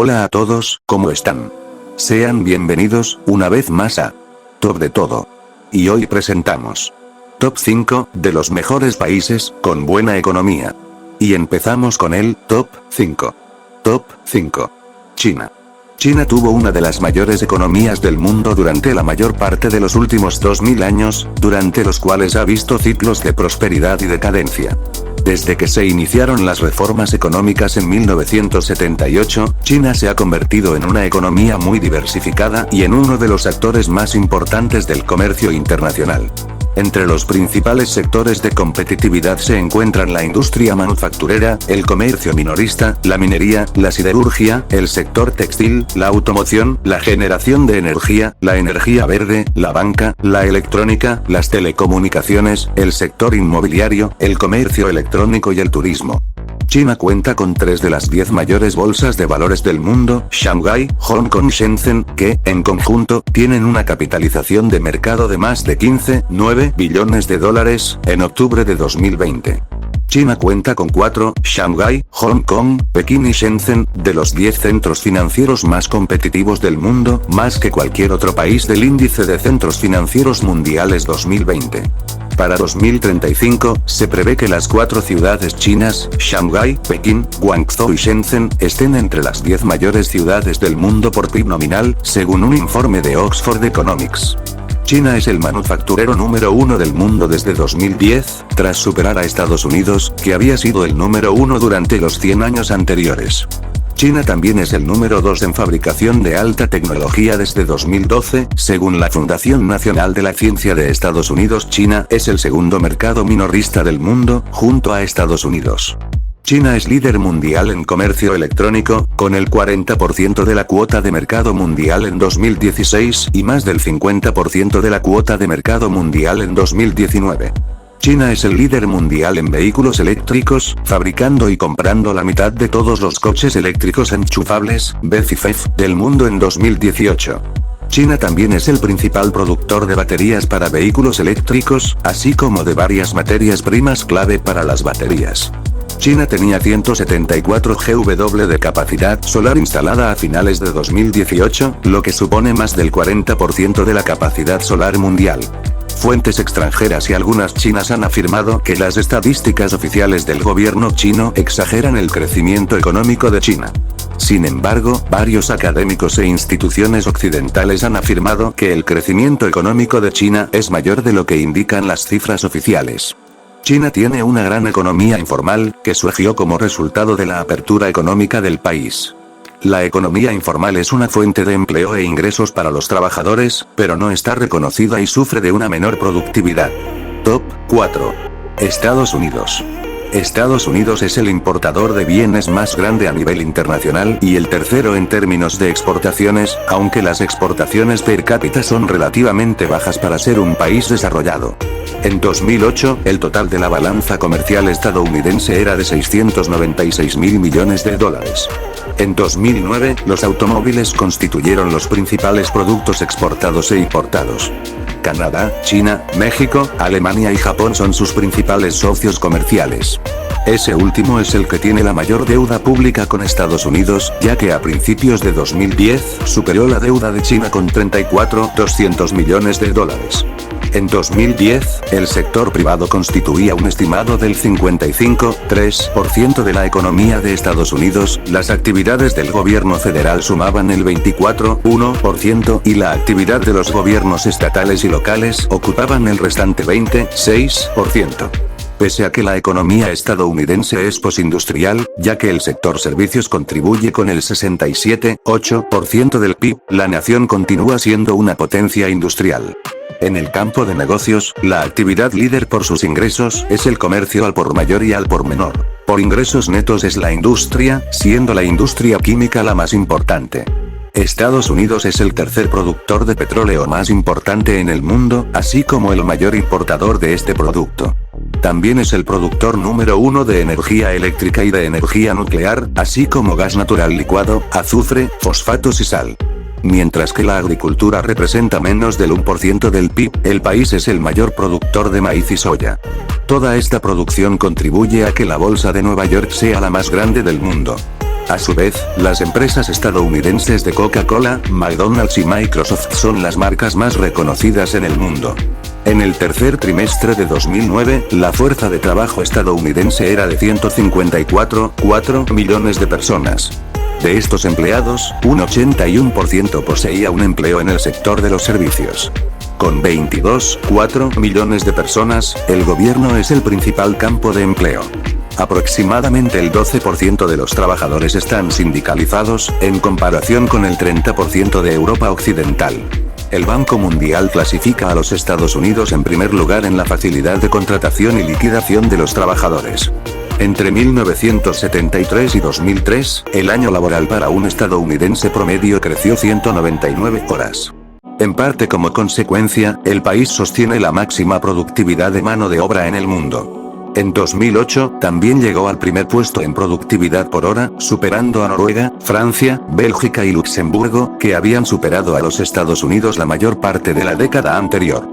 Hola a todos, ¿cómo están? Sean bienvenidos, una vez más a Top de Todo. Y hoy presentamos Top 5 de los mejores países con buena economía. Y empezamos con el Top 5. Top 5. China. China tuvo una de las mayores economías del mundo durante la mayor parte de los últimos 2000 años, durante los cuales ha visto ciclos de prosperidad y decadencia. Desde que se iniciaron las reformas económicas en 1978, China se ha convertido en una economía muy diversificada y en uno de los actores más importantes del comercio internacional. Entre los principales sectores de competitividad se encuentran la industria manufacturera, el comercio minorista, la minería, la siderurgia, el sector textil, la automoción, la generación de energía, la energía verde, la banca, la electrónica, las telecomunicaciones, el sector inmobiliario, el comercio electrónico y el turismo. China cuenta con 3 de las 10 mayores bolsas de valores del mundo, Shanghái, Hong Kong y Shenzhen, que, en conjunto, tienen una capitalización de mercado de más de 15,9 billones de dólares, en octubre de 2020. China cuenta con 4, Shanghái, Hong Kong, Pekín y Shenzhen, de los 10 centros financieros más competitivos del mundo, más que cualquier otro país del índice de centros financieros mundiales 2020. Para 2035, se prevé que las 4 ciudades chinas, Shanghái, Pekín, Guangzhou y Shenzhen, estén entre las 10 mayores ciudades del mundo por PIB nominal, según un informe de Oxford Economics. China es el manufacturero número 1 del mundo desde 2010, tras superar a Estados Unidos, que había sido el número 1 durante los 100 años anteriores. China también es el número 2 en fabricación de alta tecnología desde 2012, según la Fundación Nacional de la Ciencia de Estados Unidos. China es el segundo mercado minorista del mundo, junto a Estados Unidos. China es líder mundial en comercio electrónico, con el 40% de la cuota de mercado mundial en 2016 y más del 50% de la cuota de mercado mundial en 2019. China es el líder mundial en vehículos eléctricos, fabricando y comprando la mitad de todos los coches eléctricos enchufables, BEV, del mundo en 2018. China también es el principal productor de baterías para vehículos eléctricos, así como de varias materias primas clave para las baterías. China tenía 174 GW de capacidad solar instalada a finales de 2018, lo que supone más del 40% de la capacidad solar mundial. Fuentes extranjeras y algunas chinas han afirmado que las estadísticas oficiales del gobierno chino exageran el crecimiento económico de China. Sin embargo, varios académicos e instituciones occidentales han afirmado que el crecimiento económico de China es mayor de lo que indican las cifras oficiales. China tiene una gran economía informal, que surgió como resultado de la apertura económica del país. La economía informal es una fuente de empleo e ingresos para los trabajadores, pero no está reconocida y sufre de una menor productividad. Top 4. Estados Unidos. Estados Unidos es el importador de bienes más grande a nivel internacional y el tercero en términos de exportaciones, aunque las exportaciones per cápita son relativamente bajas para ser un país desarrollado. En 2008, el total de la balanza comercial estadounidense era de 696.000 millones de dólares. En 2009, los automóviles constituyeron los principales productos exportados e importados. Canadá, China, México, Alemania y Japón son sus principales socios comerciales. Ese último es el que tiene la mayor deuda pública con Estados Unidos, ya que a principios de 2010, superó la deuda de China con 34.200 millones de dólares. En 2010, el sector privado constituía un estimado del 55,3% de la economía de Estados Unidos, las actividades del gobierno federal sumaban el 24,1% y la actividad de los gobiernos estatales y locales ocupaban el restante 26%. Pese a que la economía estadounidense es postindustrial, ya que el sector servicios contribuye con el 67,8% del PIB, la nación continúa siendo una potencia industrial. En el campo de negocios, la actividad líder por sus ingresos es el comercio al por mayor y al por menor. Por ingresos netos es la industria, siendo la industria química la más importante. Estados Unidos es el tercer productor de petróleo más importante en el mundo, así como el mayor importador de este producto. También es el productor número 1 de energía eléctrica y de energía nuclear, así como gas natural licuado, azufre, fosfatos y sal. Mientras que la agricultura representa menos del 1% del PIB, el país es el mayor productor de maíz y soya. Toda esta producción contribuye a que la bolsa de Nueva York sea la más grande del mundo. A su vez, las empresas estadounidenses de Coca-Cola, McDonald's y Microsoft son las marcas más reconocidas en el mundo. En el tercer trimestre de 2009, la fuerza de trabajo estadounidense era de 154,4 millones de personas. De estos empleados, un 81% poseía un empleo en el sector de los servicios. Con 22,4 millones de personas, el gobierno es el principal campo de empleo. Aproximadamente el 12% de los trabajadores están sindicalizados, en comparación con el 30% de Europa Occidental. El Banco Mundial clasifica a los Estados Unidos en primer lugar en la facilidad de contratación y liquidación de los trabajadores. Entre 1973 y 2003, el año laboral para un estadounidense promedio creció 199 horas. En parte como consecuencia, el país sostiene la máxima productividad de mano de obra en el mundo. En 2008, también llegó al primer puesto en productividad por hora, superando a Noruega, Francia, Bélgica y Luxemburgo, que habían superado a los Estados Unidos la mayor parte de la década anterior.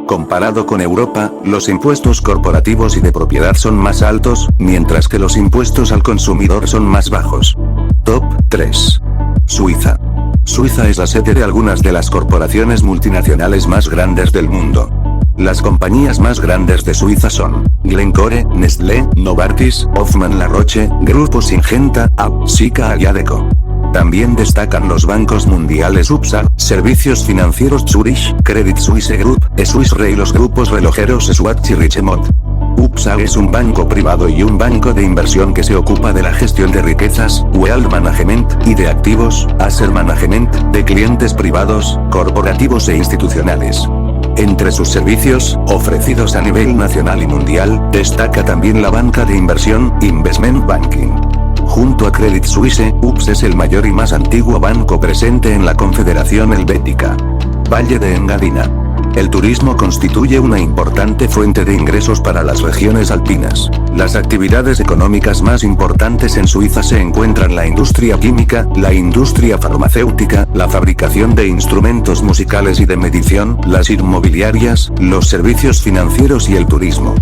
Comparado con Europa, los impuestos corporativos y de propiedad son más altos, mientras que los impuestos al consumidor son más bajos. Top 3. Suiza. Suiza es la sede de algunas de las corporaciones multinacionales más grandes del mundo. Las compañías más grandes de Suiza son Glencore, Nestlé, Novartis, Hoffmann La Roche, Grupo Syngenta, AB, Sika y Adecco. También destacan los bancos mundiales UBSA, servicios financieros Zurich, Credit Suisse Group, Swiss Re y los grupos relojeros Swatch y Richemont. UBSA es un banco privado y un banco de inversión que se ocupa de la gestión de riquezas, wealth management, y de activos, asset management, de clientes privados, corporativos e institucionales. Entre sus servicios, ofrecidos a nivel nacional y mundial, destaca también la banca de inversión, Investment Banking. Junto a Credit Suisse, UBS es el mayor y más antiguo banco presente en la Confederación Helvética. Valle de Engadina. El turismo constituye una importante fuente de ingresos para las regiones alpinas. Las actividades económicas más importantes en Suiza se encuentran la industria química, la industria farmacéutica, la fabricación de instrumentos musicales y de medición, las inmobiliarias, los servicios financieros y el turismo.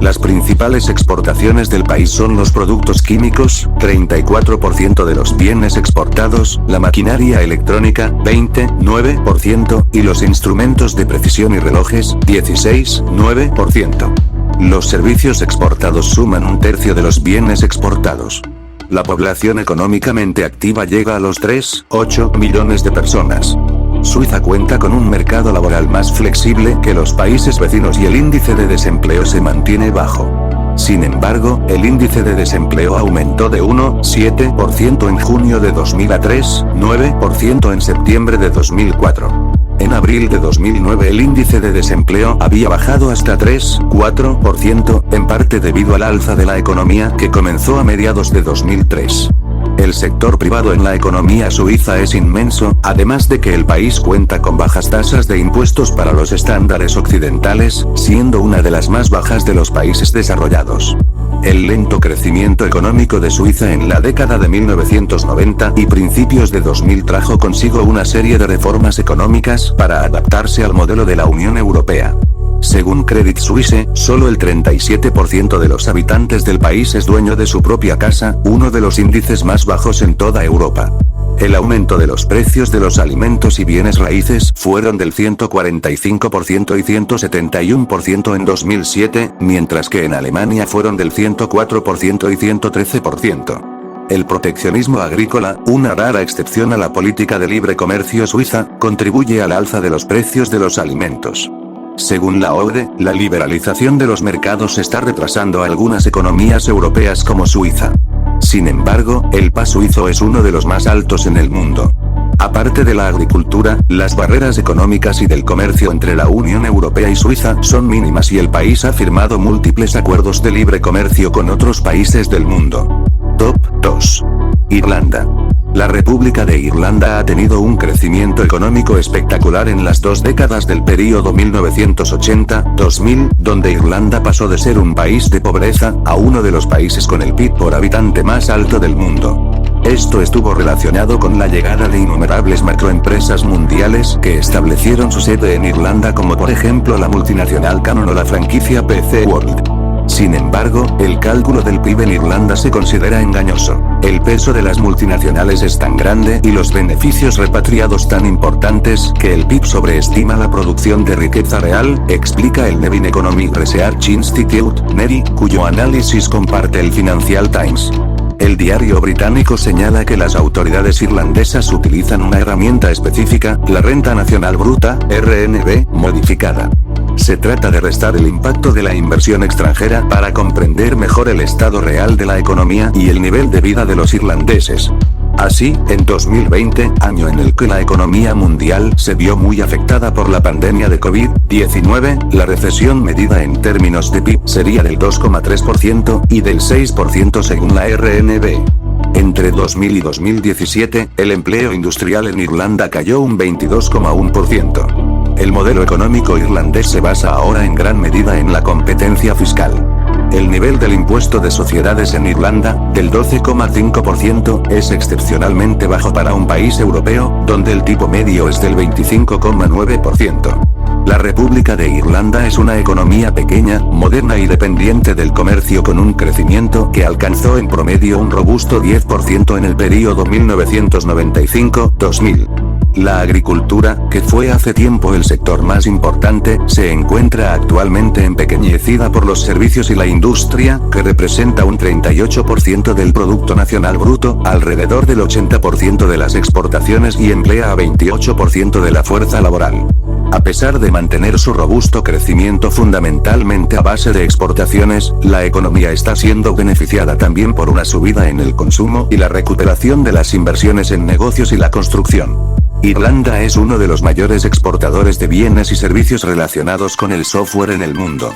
Las principales exportaciones del país son los productos químicos, 34% de los bienes exportados, la maquinaria electrónica, 29%, y los instrumentos de precisión y relojes, 16,9%. Los servicios exportados suman un tercio de los bienes exportados. La población económicamente activa llega a los 3,8 millones de personas. Suiza cuenta con un mercado laboral más flexible que los países vecinos y el índice de desempleo se mantiene bajo. Sin embargo, el índice de desempleo aumentó de 1,7% en junio de 2000 a 3,9% en septiembre de 2004. En abril de 2009 el índice de desempleo había bajado hasta 3,4%, en parte debido al alza de la economía que comenzó a mediados de 2003. El sector privado en la economía suiza es inmenso, además de que el país cuenta con bajas tasas de impuestos para los estándares occidentales, siendo una de las más bajas de los países desarrollados. El lento crecimiento económico de Suiza en la década de 1990 y principios de 2000 trajo consigo una serie de reformas económicas para adaptarse al modelo de la Unión Europea. Según Credit Suisse, solo el 37% de los habitantes del país es dueño de su propia casa, uno de los índices más bajos en toda Europa. El aumento de los precios de los alimentos y bienes raíces fueron del 145% y 171% en 2007, mientras que en Alemania fueron del 104% y 113%. El proteccionismo agrícola, una rara excepción a la política de libre comercio suiza, contribuye al alza de los precios de los alimentos. Según la OCDE, la liberalización de los mercados está retrasando a algunas economías europeas como Suiza. Sin embargo, el PAC suizo es uno de los más altos en el mundo. Aparte de la agricultura, las barreras económicas y del comercio entre la Unión Europea y Suiza son mínimas y el país ha firmado múltiples acuerdos de libre comercio con otros países del mundo. Top 2. Irlanda. La República de Irlanda ha tenido un crecimiento económico espectacular en las 2 décadas del período 1980-2000, donde Irlanda pasó de ser un país de pobreza a uno de los países con el PIB por habitante más alto del mundo. Esto estuvo relacionado con la llegada de innumerables macroempresas mundiales que establecieron su sede en Irlanda, como por ejemplo la multinacional Canon o la franquicia PC World. Sin embargo, el cálculo del PIB en Irlanda se considera engañoso. El peso de las multinacionales es tan grande y los beneficios repatriados tan importantes que el PIB sobreestima la producción de riqueza real, explica el Nevin Economic Research Institute, NERI, cuyo análisis comparte el Financial Times. El diario británico señala que las autoridades irlandesas utilizan una herramienta específica, la Renta Nacional Bruta, RNB, modificada. Se trata de restar el impacto de la inversión extranjera para comprender mejor el estado real de la economía y el nivel de vida de los irlandeses. Así, en 2020, año en el que la economía mundial se vio muy afectada por la pandemia de COVID-19, la recesión medida en términos de PIB sería del 2,3% y del 6% según la RNB. Entre 2000 y 2017, el empleo industrial en Irlanda cayó un 22,1%. El modelo económico irlandés se basa ahora en gran medida en la competencia fiscal. El nivel del impuesto de sociedades en Irlanda, del 12,5%, es excepcionalmente bajo para un país europeo, donde el tipo medio es del 25,9%. La República de Irlanda es una economía pequeña, moderna y dependiente del comercio con un crecimiento que alcanzó en promedio un robusto 10% en el período 1995-2000. La agricultura, que fue hace tiempo el sector más importante, se encuentra actualmente empequeñecida por los servicios y la industria, que representa un 38% del Producto Nacional Bruto, alrededor del 80% de las exportaciones y emplea a 28% de la fuerza laboral. A pesar de mantener su robusto crecimiento fundamentalmente a base de exportaciones, la economía está siendo beneficiada también por una subida en el consumo y la recuperación de las inversiones en negocios y la construcción. Irlanda es uno de los mayores exportadores de bienes y servicios relacionados con el software en el mundo.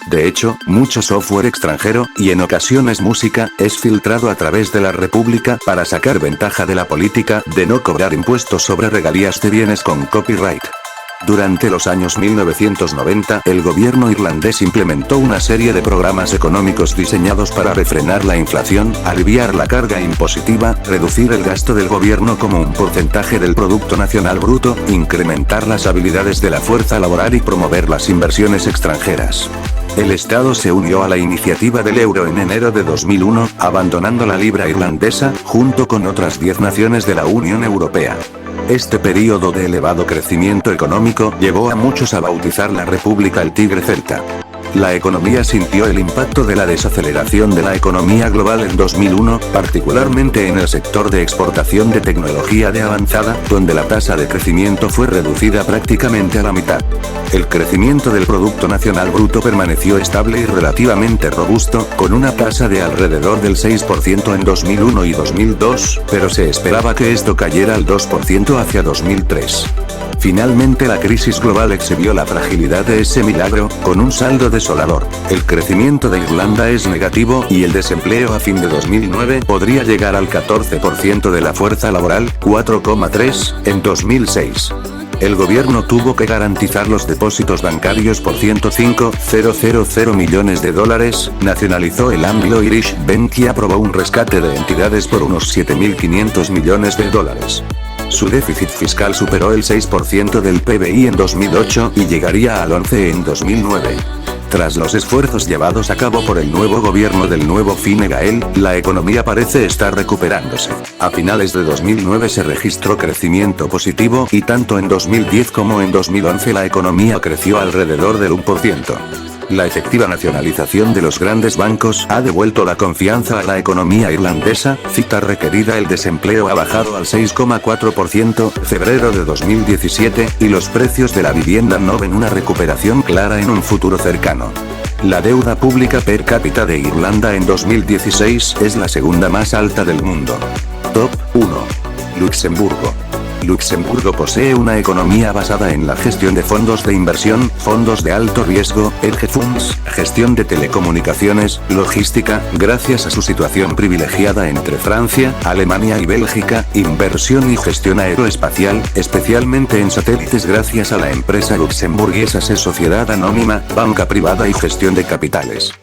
De hecho, mucho software extranjero, y en ocasiones música, es filtrado a través de la República para sacar ventaja de la política de no cobrar impuestos sobre regalías de bienes con copyright. Durante los años 1990, el gobierno irlandés implementó una serie de programas económicos diseñados para refrenar la inflación, aliviar la carga impositiva, reducir el gasto del gobierno como un porcentaje del Producto Nacional Bruto, incrementar las habilidades de la fuerza laboral y promover las inversiones extranjeras. El Estado se unió a la iniciativa del euro en enero de 2001, abandonando la libra irlandesa, junto con otras 10 naciones de la Unión Europea. Este período de elevado crecimiento económico llevó a muchos a bautizar la República el Tigre Celta. La economía sintió el impacto de la desaceleración de la economía global en 2001, particularmente en el sector de exportación de tecnología de avanzada, donde la tasa de crecimiento fue reducida prácticamente a la mitad. El crecimiento del Producto Nacional Bruto permaneció estable y relativamente robusto, con una tasa de alrededor del 6% en 2001 y 2002, pero se esperaba que esto cayera al 2% hacia 2003. Finalmente la crisis global exhibió la fragilidad de ese milagro, con un saldo desolador. El crecimiento de Irlanda es negativo y el desempleo a fin de 2009 podría llegar al 14% de la fuerza laboral, 4,3% en 2006. El gobierno tuvo que garantizar los depósitos bancarios por $105,000 millones, nacionalizó el Anglo-Irish Bank y aprobó un rescate de entidades por unos $7.500 millones. Su déficit fiscal superó el 6% del PBI en 2008 y llegaría al 11% en 2009. Tras los esfuerzos llevados a cabo por el nuevo gobierno del nuevo Fine Gael, la economía parece estar recuperándose. A finales de 2009 se registró crecimiento positivo y tanto en 2010 como en 2011 la economía creció alrededor del 1%. La efectiva nacionalización de los grandes bancos ha devuelto la confianza a la economía irlandesa, cita requerida. El desempleo ha bajado al 6,4% febrero de 2017, y los precios de la vivienda no ven una recuperación clara en un futuro cercano. La deuda pública per cápita de Irlanda en 2016 es la segunda más alta del mundo. Top 1. Luxemburgo. Luxemburgo posee una economía basada en la gestión de fondos de inversión, fondos de alto riesgo, hedge funds, gestión de telecomunicaciones, logística, gracias a su situación privilegiada entre Francia, Alemania y Bélgica, inversión y gestión aeroespacial, especialmente en satélites gracias a la empresa luxemburguesa SE Sociedad Anónima, banca privada y gestión de capitales.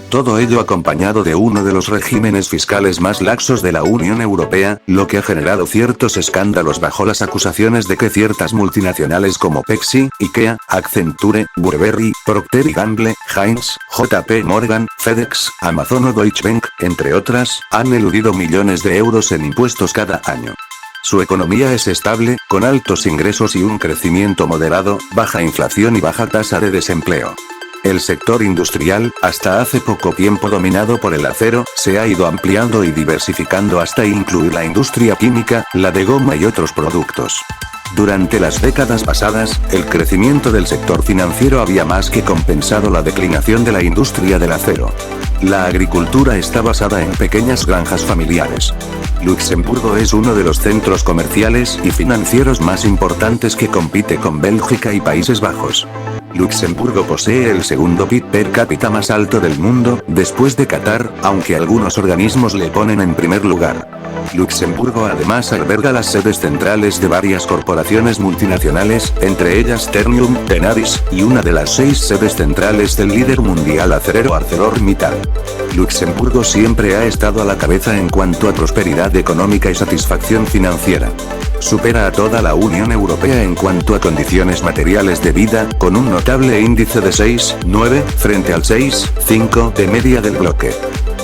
Todo ello acompañado de uno de los regímenes fiscales más laxos de la Unión Europea, lo que ha generado ciertos escándalos bajo las acusaciones de que ciertas multinacionales como Pepsi, IKEA, Accenture, Burberry, Procter & Gamble, Heinz, JP Morgan, FedEx, Amazon o Deutsche Bank, entre otras, han eludido millones de euros en impuestos cada año. Su economía es estable, con altos ingresos y un crecimiento moderado, baja inflación y baja tasa de desempleo. El sector industrial, hasta hace poco tiempo dominado por el acero, se ha ido ampliando y diversificando hasta incluir la industria química, la de goma y otros productos. Durante las décadas pasadas, el crecimiento del sector financiero había más que compensado la declinación de la industria del acero. La agricultura está basada en pequeñas granjas familiares. Luxemburgo es uno de los centros comerciales y financieros más importantes que compite con Bélgica y Países Bajos. Luxemburgo posee el segundo PIB per cápita más alto del mundo, después de Qatar, aunque algunos organismos le ponen en primer lugar. Luxemburgo además alberga las sedes centrales de varias corporaciones multinacionales, entre ellas Ternium, Tenaris, y una de las 6 sedes centrales del líder mundial acerero ArcelorMittal. Luxemburgo siempre ha estado a la cabeza en cuanto a prosperidad económica y satisfacción financiera. Supera a toda la Unión Europea en cuanto a condiciones materiales de vida, con un notable índice de 6,9, frente al 6,5 de media del bloque.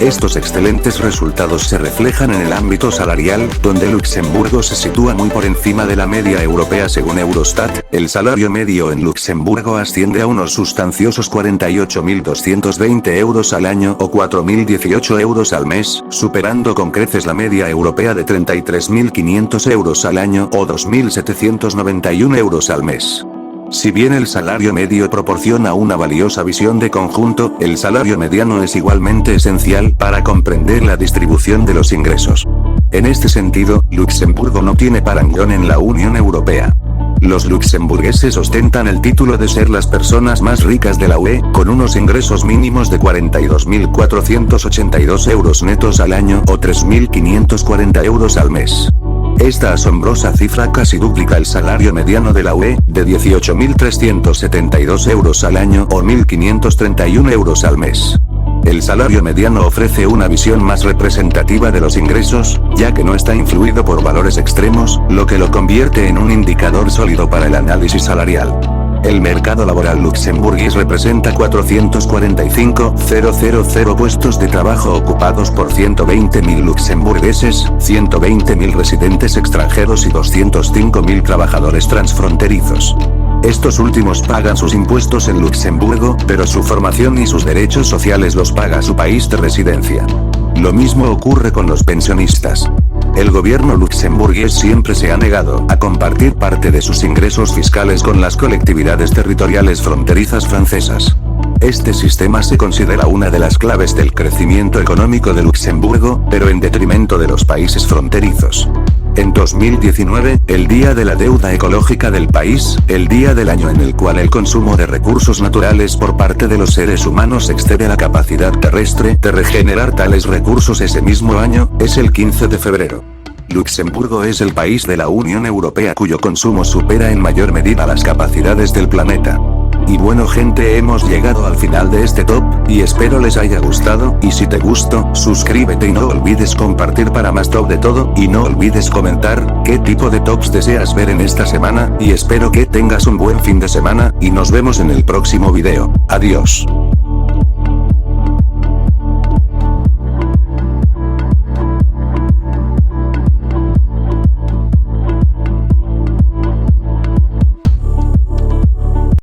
Estos excelentes resultados se reflejan en el ámbito salarial, donde Luxemburgo se sitúa muy por encima de la media europea según Eurostat. El salario medio en Luxemburgo asciende a unos sustanciosos 48.220 euros al año o 4.018 euros al mes, superando con creces la media europea de 33.500 euros al año o 2.791 euros al mes. Si bien el salario medio proporciona una valiosa visión de conjunto, el salario mediano es igualmente esencial para comprender la distribución de los ingresos. En este sentido, Luxemburgo no tiene parangón en la Unión Europea. Los luxemburgueses ostentan el título de ser las personas más ricas de la UE, con unos ingresos mínimos de 42.482 euros netos al año o 3.540 euros al mes. Esta asombrosa cifra casi duplica el salario mediano de la UE, de 18.372 euros al año o 1.531 euros al mes. El salario mediano ofrece una visión más representativa de los ingresos, ya que no está influido por valores extremos, lo que lo convierte en un indicador sólido para el análisis salarial. El mercado laboral luxemburgués representa 445.000 puestos de trabajo ocupados por 120.000 luxemburgueses, 120.000 residentes extranjeros y 205.000 trabajadores transfronterizos. Estos últimos pagan sus impuestos en Luxemburgo, pero su formación y sus derechos sociales los paga su país de residencia. Lo mismo ocurre con los pensionistas. El gobierno luxemburgués siempre se ha negado a compartir parte de sus ingresos fiscales con las colectividades territoriales fronterizas francesas. Este sistema se considera una de las claves del crecimiento económico de Luxemburgo, pero en detrimento de los países fronterizos. En 2019, el Día de la Deuda Ecológica del país, el día del año en el cual el consumo de recursos naturales por parte de los seres humanos excede la capacidad terrestre de regenerar tales recursos ese mismo año, es el 15 de febrero. Luxemburgo es el país de la Unión Europea cuyo consumo supera en mayor medida las capacidades del planeta. Y bueno gente, hemos llegado al final de este top, y espero les haya gustado, y si te gustó, suscríbete y no olvides compartir para más top de todo, y no olvides comentar, qué tipo de tops deseas ver en esta semana, y espero que tengas un buen fin de semana, y nos vemos en el próximo video. Adiós.